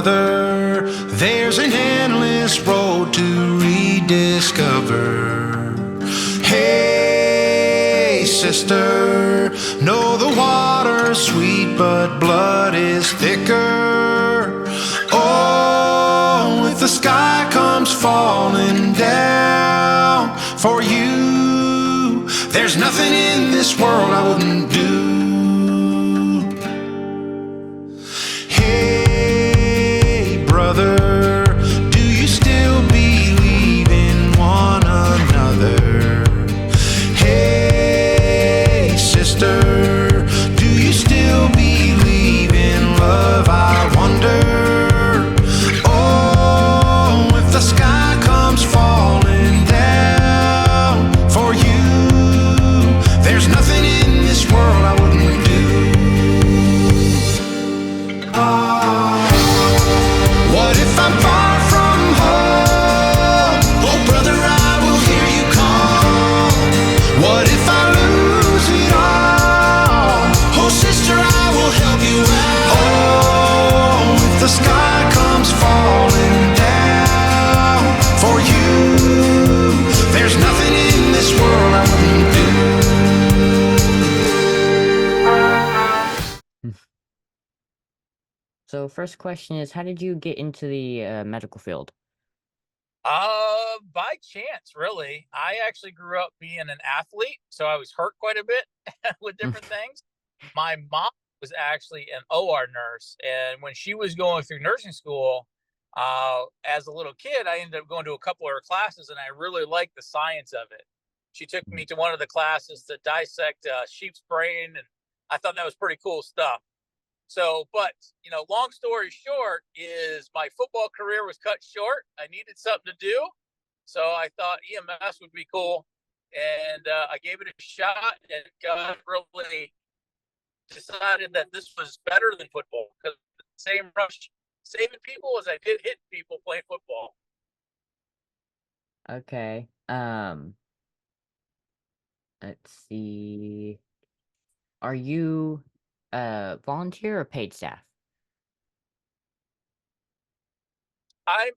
brother, there's an endless road to rediscover. Hey, sister, know the water's sweet, but blood is thicker. Oh, if the sky comes falling down for you, there's nothing in this world I wouldn't do. Hey, brother, do you still believe in one another? Hey, sister, do you still believe in love? I wonder. Oh, if the sky comes falling down for you, there's nothing in this world I wouldn't do. What if I'm far from home? Oh, brother, I will hear you call. What if I lose it all? Oh, sister, I will help you out. Oh, if the sky comes falling down for you, there's nothing in this world I wouldn't do. So first question is, how did you get into the medical field? By chance, really. I actually grew up being an athlete, so I was hurt quite a bit with different things. My mom was actually an OR nurse, and when she was going through nursing school, as a little kid, I ended up going to a couple of her classes, and I really liked the science of it. She took me to one of the classes to dissect sheep's brain, and I thought that was pretty cool stuff. So, but, long story short is my football career was cut short. I needed something to do. So I thought EMS would be cool. And I gave it a shot, and God really decided that this was better than football, because the same rush saving people as I did hitting people playing football. Okay. Let's see. Are you volunteer or paid staff? I'm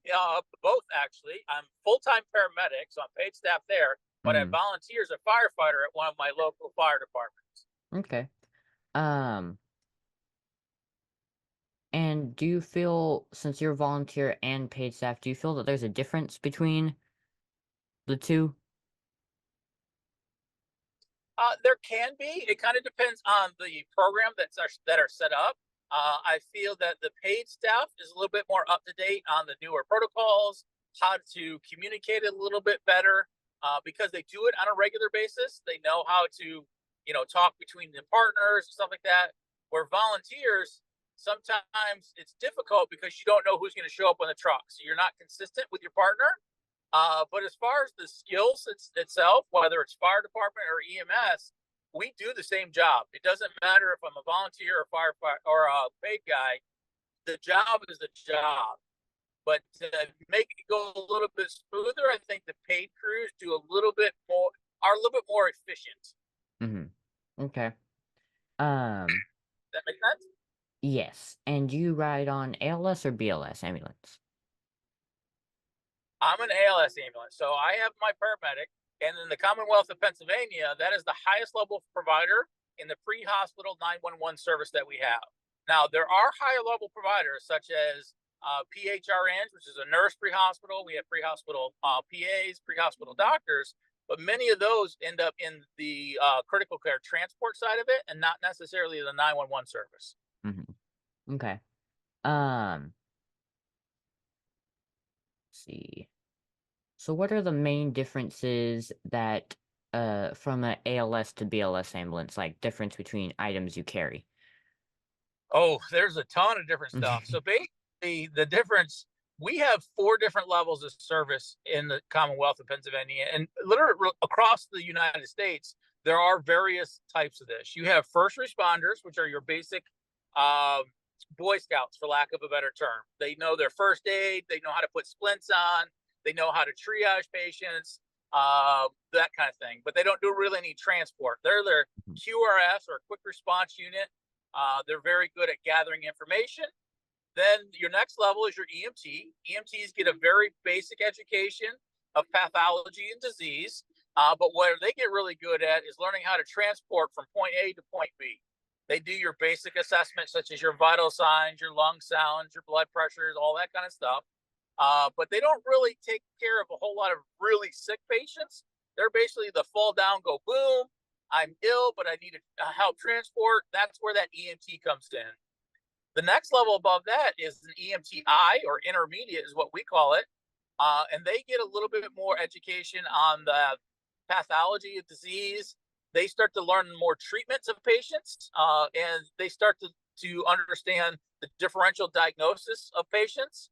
both, actually. I'm full-time paramedic, so I'm paid staff there, but I volunteer as a firefighter at one of my local fire departments. Okay. And do you feel, since you're volunteer and paid staff, do you feel that there's a difference between the two? There can be. It kind of depends on the program that are set up. I feel that the paid staff is a little bit more up to date on the newer protocols, how to communicate it a little bit better, because they do it on a regular basis. They know how to, talk between the partners and stuff like that. Where volunteers, sometimes it's difficult because you don't know who's going to show up on the truck, so you're not consistent with your partner. But as far as the skills itself, whether it's fire department or EMS, we do the same job. It doesn't matter if I'm a volunteer or firefighter or a paid guy. The job is the job. But to make it go a little bit smoother, I think the paid crews are a little bit more efficient. Okay. Does that make sense? Yes. And do you ride on ALS or BLS ambulance? I'm an ALS ambulance, so I have my paramedic, and in the Commonwealth of Pennsylvania, that is the highest level provider in the pre-hospital 911 service that we have. Now, there are higher level providers such as PHRNs, which is a nurse pre-hospital. We have pre-hospital PAs, pre-hospital doctors, but many of those end up in the critical care transport side of it, and not necessarily the 911 service. Okay. See. So what are the main differences that from an ALS to BLS ambulance, like difference between items you carry? Oh, there's a ton of different stuff. So basically, the difference, we have 4 different levels of service in the Commonwealth of Pennsylvania, and literally across the United States, there are various types of this. You have first responders, which are your basic Boy Scouts, for lack of a better term. They know their first aid, they know how to put splints on, they know how to triage patients, that kind of thing. But they don't do really any transport. They're their QRS, or quick response unit. They're very good at gathering information, Then your next level is your EMT. EMTs get a very basic education of pathology and disease, but what they get really good at is learning how to transport from point A to point B. They do your basic assessments, such as your vital signs, your lung sounds, your blood pressures, all that kind of stuff. But they don't really take care of a whole lot of really sick patients. They're basically the fall down, go boom. I'm ill, but I need to help transport. That's where that EMT comes in. The next level above that is an EMTI, or intermediate is what we call it. And they get a little bit more education on the pathology of disease. They start to learn more treatments of patients, and they start to understand the differential diagnosis of patients.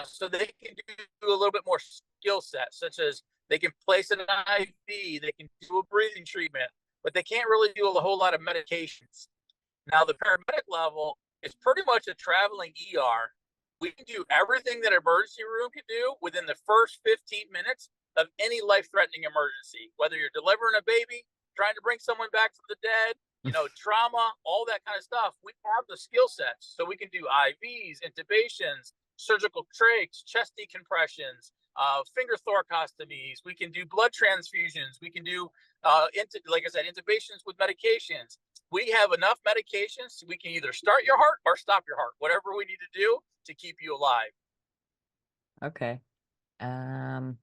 So they can do a little bit more skill set, such as they can place an IV, they can do a breathing treatment, but they can't really do a whole lot of medications. Now, the paramedic level is pretty much a traveling ER. We can do everything that an emergency room can do within the first 15 minutes of any life-threatening emergency, whether you're delivering a baby, trying to bring someone back from the dead, trauma, all that kind of stuff. We have the skill sets, so we can do IVs, intubations, surgical trachs, chest decompressions, finger thoracostomies. We can do blood transfusions. We can do, like I said, intubations with medications. We have enough medications so we can either start your heart or stop your heart, whatever we need to do to keep you alive. Okay. And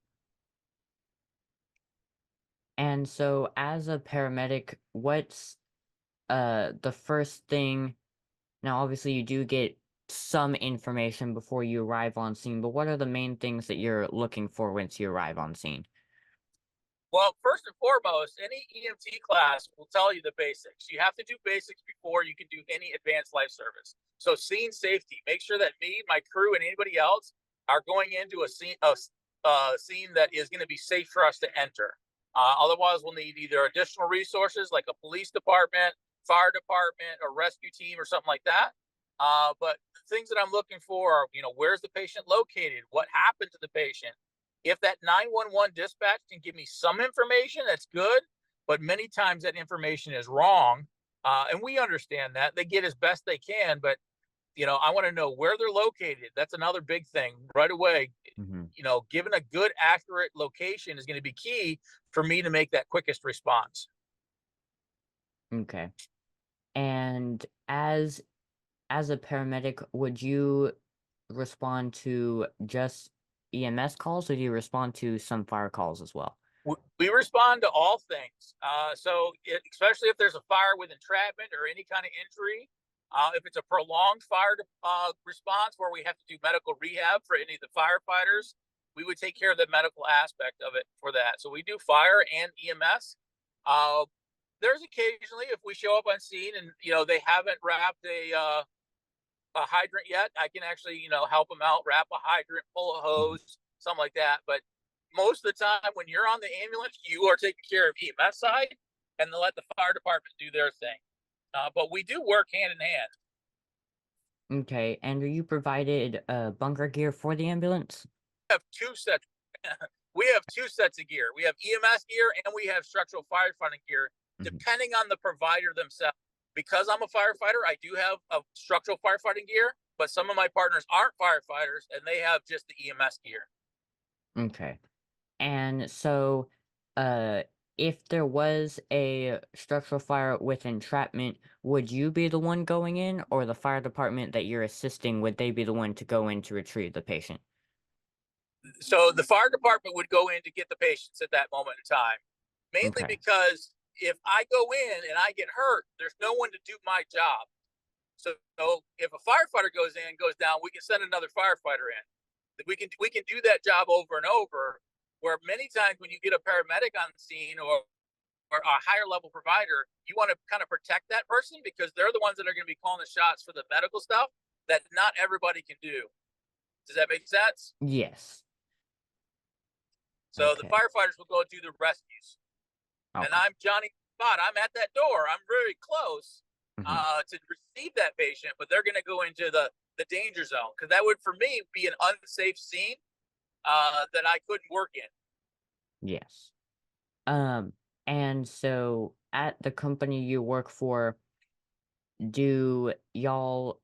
so as a paramedic, what's the first thing? Now, obviously, you do get some information before you arrive on scene, but what are the main things that you're looking for once you arrive on scene? Well, first and foremost, any EMT class will tell you the basics. You have to do basics before you can do any advanced life service. So, scene safety. Make sure that me, my crew, and anybody else are going into a scene that is going to be safe for us to enter. Otherwise, we'll need either additional resources like a police department, fire department, or rescue team, or something like that. But the things that I'm looking for are, where's the patient located? What happened to the patient? If that 911 dispatch can give me some information, that's good. But many times that information is wrong. And we understand that. They get as best they can. But, I want to know where they're located. That's another big thing right away. Mm-hmm. Given a good, accurate location is going to be key for me to make that quickest response. Okay. And as a paramedic, would you respond to just EMS calls, or do you respond to some fire calls as well? We respond to all things. Especially if there's a fire with entrapment or any kind of injury, if it's a prolonged fire response where we have to do medical rehab for any of the firefighters, we would take care of the medical aspect of it for that. So we do fire and EMS. There's occasionally, if we show up on scene and they haven't wrapped a hydrant yet, I can actually help them out, wrap a hydrant, pull a hose, something like that. But most of the time when you're on the ambulance, you are taking care of EMS side and then let the fire department do their thing. But we do work hand in hand. Okay, and are you provided bunker gear for the ambulance? We have two sets. We have two sets of gear. We have EMS gear and we have structural firefighting gear, depending on the provider themselves. Because I'm a firefighter, I do have a structural firefighting gear, but some of my partners aren't firefighters and they have just the EMS gear. Okay. And so, if there was a structural fire with entrapment, would you be the one going in, or the fire department that you're assisting, would they be the one to go in to retrieve the patient? So the fire department would go in to get the patients at that moment in time, mainly Okay. because if I go in and I get hurt, there's no one to do my job. So if a firefighter goes down, we can send another firefighter in. We can do that job over and over. Where many times when you get a paramedic on the scene or a higher level provider, you want to kind of protect that person because they're the ones that are going to be calling the shots for the medical stuff that not everybody can do. Does that make sense? Yes. So the Okay. firefighters will go do the rescues. And Okay. I'm Johnny Spot. I'm at that door. I'm very close Mhm. to receive that patient, but they're going to go into the danger zone because that would, for me, be an unsafe scene that I couldn't work in. Yes. And so at the company you work for, do y'all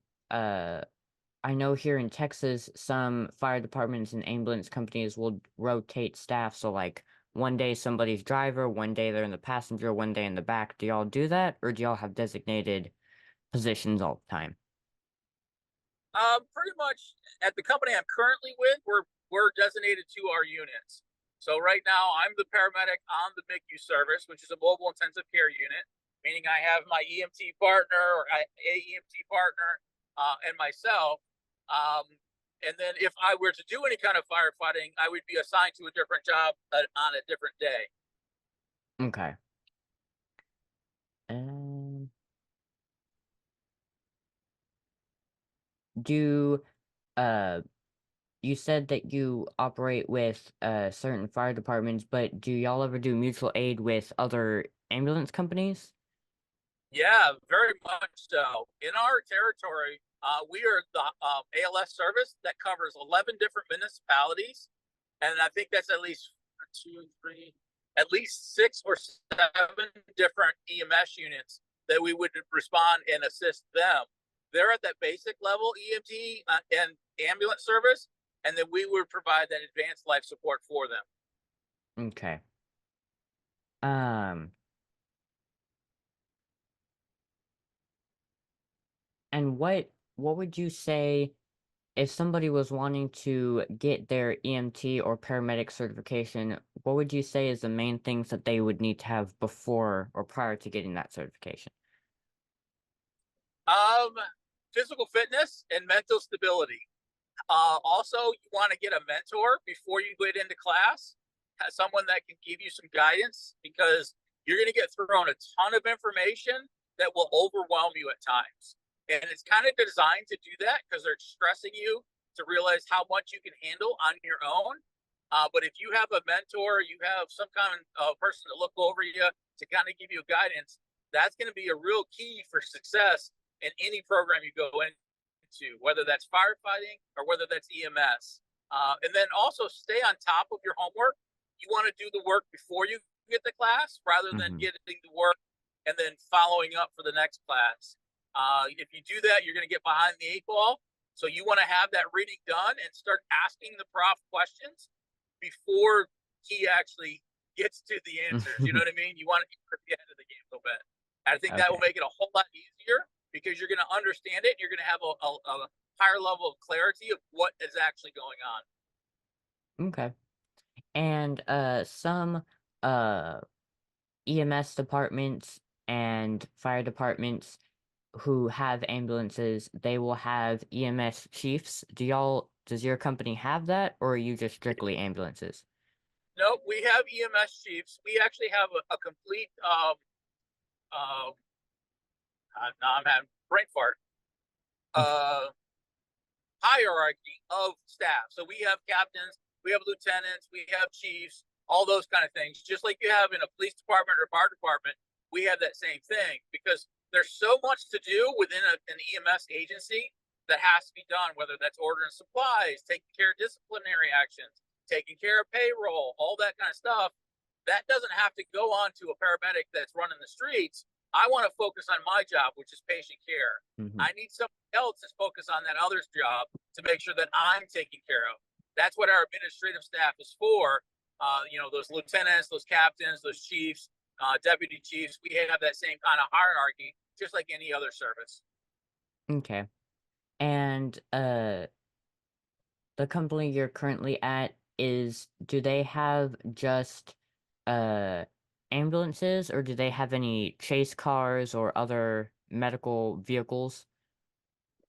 I know here in Texas, some fire departments and ambulance companies will rotate staff. So, like, one day somebody's driver, one day they're in the passenger, one day in the back. Do y'all do that, or do y'all have designated positions all the time? Pretty much at the company I'm currently with, we're designated to our units. So right now, I'm the paramedic on the MICU service, which is a mobile intensive care unit, meaning I have my EMT partner or a EMT partner and myself. And then if I were to do any kind of firefighting, I would be assigned to a different job on a different day. Okay. Um, do uh you said that you operate with certain fire departments, but do y'all ever do mutual aid with other ambulance companies? Yeah, very much so. In our territory, we are the ALS service that covers 11 different municipalities. And I think that's at least at least 6 or 7 different EMS units that we would respond and assist them. They're at that basic level EMT and ambulance service, and then we would provide that advanced life support for them. Okay. Um, and what would you say if somebody was wanting to get their EMT or paramedic certification, what would you say is the main things that they would need to have before or prior to getting that certification? Physical fitness and mental stability. Also, you want to get a mentor before you get into class, someone that can give you some guidance, because you're going to get thrown a ton of information that will overwhelm you at times. And it's kind of designed to do that because they're stressing you to realize how much you can handle on your own. But if you have a mentor, you have some kind of person to look over you to kind of give you guidance, that's going to be a real key for success in any program you go into, whether that's firefighting or whether that's EMS. And then also stay on top of your homework. You want to do the work before you get the class rather than getting the work and then following up for the next class. If you do that, you're going to get behind the 8 ball. So you want to have that reading done and start asking the prof questions before he actually gets to the answers. You know what I mean? You want to get ahead of the game a little bit. I think that will make it a whole lot easier because you're going to understand it. And you're going to have a higher level of clarity of what is actually going on. Okay. And some EMS departments and fire departments who have ambulances, they will have EMS chiefs. Does your company have that, or are you just strictly ambulances? No, we have EMS chiefs. We actually have a complete now I'm having brain fart. Hierarchy of staff. So we have captains, we have lieutenants, we have chiefs, all those kind of things. Just like you have in a police department or fire department, we have that same thing because there's so much to do within an EMS agency that has to be done, whether that's ordering supplies, taking care of disciplinary actions, taking care of payroll, all that kind of stuff. That doesn't have to go on to a paramedic that's running the streets. I want to focus on my job, which is patient care. I need somebody else to focus on that other's job to make sure that I'm taken care of. That's what our administrative staff is for. Those lieutenants, those captains, those chiefs, deputy chiefs, we have that same kind of hierarchy, just like any other service. Okay. And the company you're currently at do they have just ambulances, or do they have any chase cars or other medical vehicles?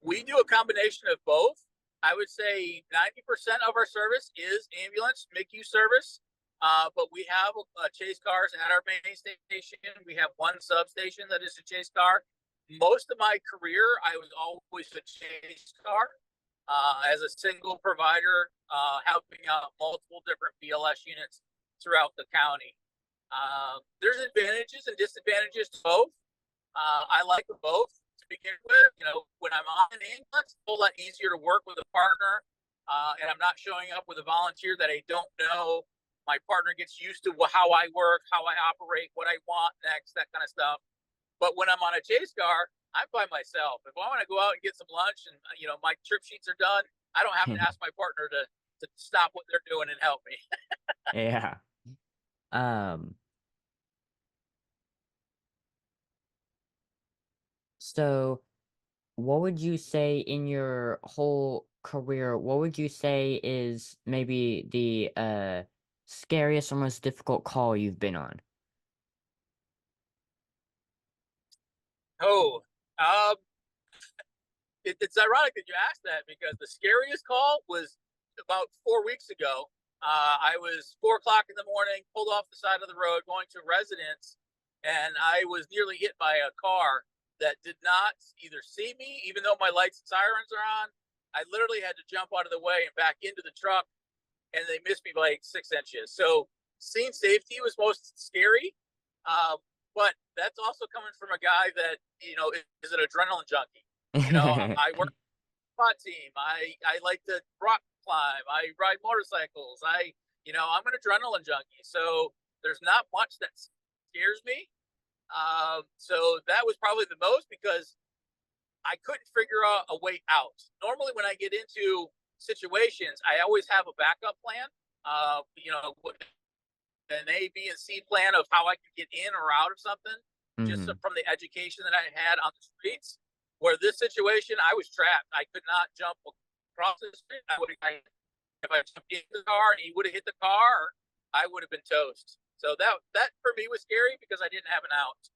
We do a combination of both. I would say 90% of our service is ambulance MICU service, but we have chase cars at our main station. We have one substation that is a chase car. Most of my career, I was always a chase car as a single provider, helping out multiple different BLS units throughout the county. There's advantages and disadvantages to both. I like both to begin with. When I'm on an ambulance, it's a whole lot easier to work with a partner, and I'm not showing up with a volunteer that I don't know. My partner gets used to how I work, how I operate, what I want next, that kind of stuff. But when I'm on a chase car, I'm by myself. If I want to go out and get some lunch and my trip sheets are done, I don't have to ask my partner to stop what they're doing and help me. Yeah. Um, so what would you say in your whole career, what would you say is maybe the scariest or most difficult call you've been on? Oh, um, it's ironic that you asked that because the scariest call was about 4 weeks ago. I was 4 o'clock in the morning, pulled off the side of the road, going to a residence, and I was nearly hit by a car that did not either see me, even though my lights and sirens are on. I literally had to jump out of the way and back into the truck, and they missed me by like 6 inches. So scene safety was most scary, uh, but that's also coming from a guy that is an adrenaline junkie. I work SWAT team. I like to rock climb. I ride motorcycles. I'm an adrenaline junkie. So there's not much that scares me. So that was probably the most because I couldn't figure out a way out. Normally, when I get into situations, I always have a backup plan. An A, B, and C plan of how I can get in or out of something, just Mhm. from the education that I had on the streets. Where this situation, I was trapped. I could not jump across the street. If I jumped in the car and he would have hit the car, I would have been toast. So that for me was scary because I didn't have an out.